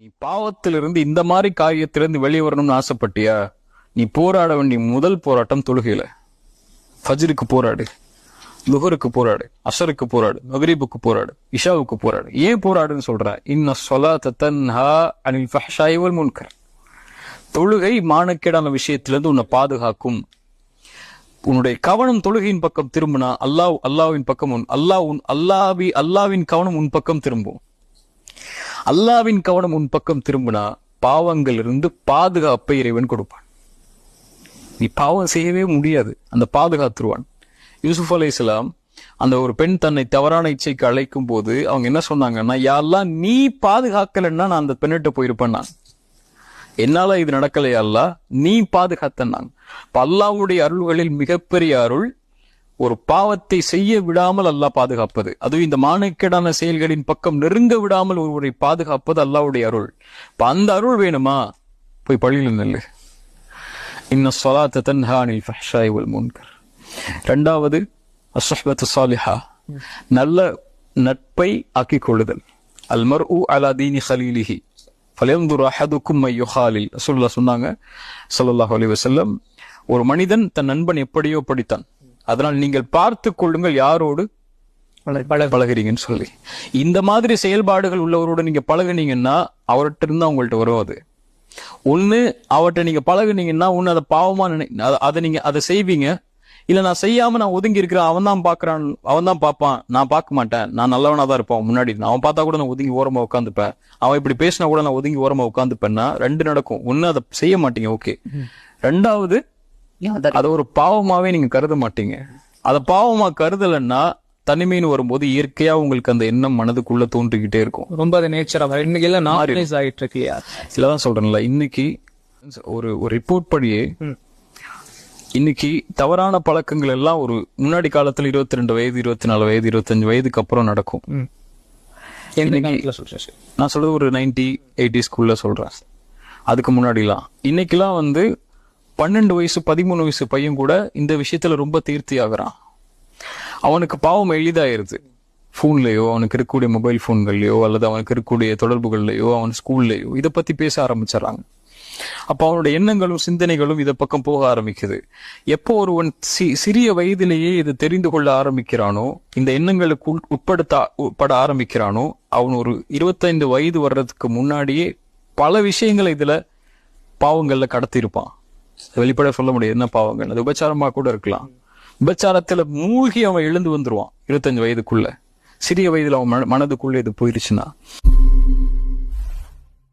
நீ பாவத்திலிருந்து இந்த மாதிரி காரியத்திலிருந்து வெளியே வரணும்னு ஆசைப்பட்டியா? நீ போராட வேண்டிய முதல் போராட்டம் தொழுகையில. ஃபஜ்ருக்கு போராடு, லுஹருக்கு போராடு, அஸருக்கு போராடு, மக்ரிபுக்கு போராடு, இஷாவுக்கு போராடு. ஏன் போராடுன்னு சொல்ற? இன்ன ஸலாத்த தன்ஹா அனில் ஃபஹ்ஷாஇ வல் முன்கர். தொழுகை மானக்கேடான விஷயத்திலிருந்து உன்னை பாதுகாக்கும். உன்னுடைய கவனம் தொழுகையின் பக்கம் திரும்பினா அல்லாஹ்வின் பக்கம் அல்லாஹ்வின் கவனம் உன் பக்கம் திரும்பும். அல்லாஹ்வின் கவனம் உன் பக்கம் திரும்பினா பாவங்கள் இருந்து பாதுகாப்பை இறைவன் கொடுப்பான். நீ பாவம் செய்யவே முடியாது, அந்த பாதுகாத்துருவான். யூசுப் அலைஹிஸ்ஸலாம் அந்த ஒரு பெண் தன்னை தவறான இச்சைக்கு அழைக்கும் போது அவங்க என்ன சொன்னாங்கன்னா, யா அல்லாஹ் நீ பாதுகாக்கலன்னா நான் அந்த பெண்ணிட்ட போயிருப்பேன். நான் என்னால இது நடக்கலையா அல்லாஹ், நீ பாதுகாத்தன்னாங்க. அல்லாஹ்வுடைய அருள்களில் மிகப்பெரிய அருள் ஒரு பாவத்தை செய்ய விடாமல் அல்லாஹ் பாதுகாப்பது. அதுவும் இந்த மானக்கேடான செயல்களின் பக்கம் நெருங்க விடாமல் ஒருவரை பாதுகாப்பது அல்லாஹ்வுடைய அருள். அந்த அருள் வேணுமா? போய் பள்ளியில் நெல்லு. இன்ன ஸலாத்த தன்ஹா அனில் ஃபஹ்ஷாஇ வல் முன்கர். இரண்டாவது அஸ்ஸஹ்பத்து ஸாலிஹா, நல்ல நட்பை ஆக்கிக் கொள்ளுதல். அல் மர்உ அலா தீனி ஹலீலிஹி ஃபல்யன்துர் அஹதுக்கும் மை யுஹாலில். ரசூலுல்லாஹ் சொன்னாங்க ஸல்லல்லாஹு அலைஹி வஸல்லம், ஒரு மனிதன் தன் நண்பன் எப்படியோ படித்தான், அதனால் நீங்கள் பார்த்து கொள்ளுங்கள் யாரோடு பழகிறீங்கன்னு சொல்லி. இந்த மாதிரி செயல்பாடுகள் உள்ளவரோட நீங்க பழகுனீங்கன்னா அவர்கிட்ட இருந்து அவங்கள்ட்ட வரும். அது ஒண்ணு, அவர்கிட்ட நீங்க பழகுனீங்கன்னா ஒண்ணு அதை பாவமா அதை செய்வீங்க. இல்ல நான் செய்யாம நான் ஒதுங்கி இருக்கிறேன், அவன் தான் பாக்குறான், அவன் தான் பார்ப்பான், நான் பார்க்க மாட்டேன், நான் நல்லவனா தான் இருப்பான் முன்னாடி, அவன் பார்த்தா கூட நான் ஒதுங்கி ஓரமா உட்காந்துப்பேன், அவன் இப்படி பேசினா கூட நான் ஒதுங்கி ஓரமா உட்காந்துப்பேன்னா ரெண்டு நடக்கும். ஒண்ணு அதை செய்ய மாட்டீங்க, ஓகே. ரெண்டாவது அதை ஒரு பாவமாவே நீங்க கருத மாட்டீங்க. அதை பாவமா கருதலைன்னா தனிமைன்னு வரும்போது இயற்கையா உங்களுக்கு அந்த எண்ணம் மனதுக்குள்ள தோன்றிக்கிட்டே இருக்கும். ரொம்ப அது நேச்சரா இன்னைக்கு எல்லாம் நார்மலைஸ் ஆயிட்டு இருக்கு இல்லையா? இல்லதான் சொல்றேன்ல, இன்னைக்கு ஒரு ரிப்போர்ட் படியே இன்னைக்கு தவறான பழக்கங்கள் எல்லாம் ஒரு முன்னாடி காலத்துல 22 வயது 24 வயது 25 வயதுக்கு அப்புறம் நடக்கும். நான் சொல்றது ஒரு 90-80s சொல்றேன். அதுக்கு முன்னாடிலாம் இன்னைக்கெல்லாம் 12 வயசு 13 வயசு பையன் கூட இந்த விஷயத்துல ரொம்ப தீர்த்தி ஆகுறான். அவனுக்கு பாவம் எளிதாயிருது. போன்லயோ, அவனுக்கு இருக்கக்கூடிய மொபைல் போன்கள்லயோ, அல்லது அவனுக்கு இருக்கக்கூடிய தொடர்புகள்லயோ, அவன் ஸ்கூல்லயோ இதை பத்தி பேச ஆரம்பிச்சிடறாங்க. அப்ப அவனுடைய எண்ணங்களும் சிந்தனைகளும் இதை பக்கம் போக ஆரம்பிக்குது. எப்போ ஒருவன் சிறிய வயதிலேயே இது தெரிந்து கொள்ள ஆரம்பிக்கிறானோ, இந்த எண்ணங்களுக்கு உட்பட ஆரம்பிக்கிறானோ, அவன் ஒரு 25 வயது வர்றதுக்கு முன்னாடியே பல விஷயங்களை இதுல பாவங்கள்ல கடத்திருப்பான். வெளிப்பட சொல்ல முடியாது என்ன பாவங்கள், அது உபச்சாரமா கூட இருக்கலாம். உபச்சாரத்துல மூழ்கி அவன் எழுந்து வந்துருவான் 25 வயதுக்குள்ள. சிறிய வயதுல அவன் மனதுக்குள்ள இது போயிருச்சுன்னா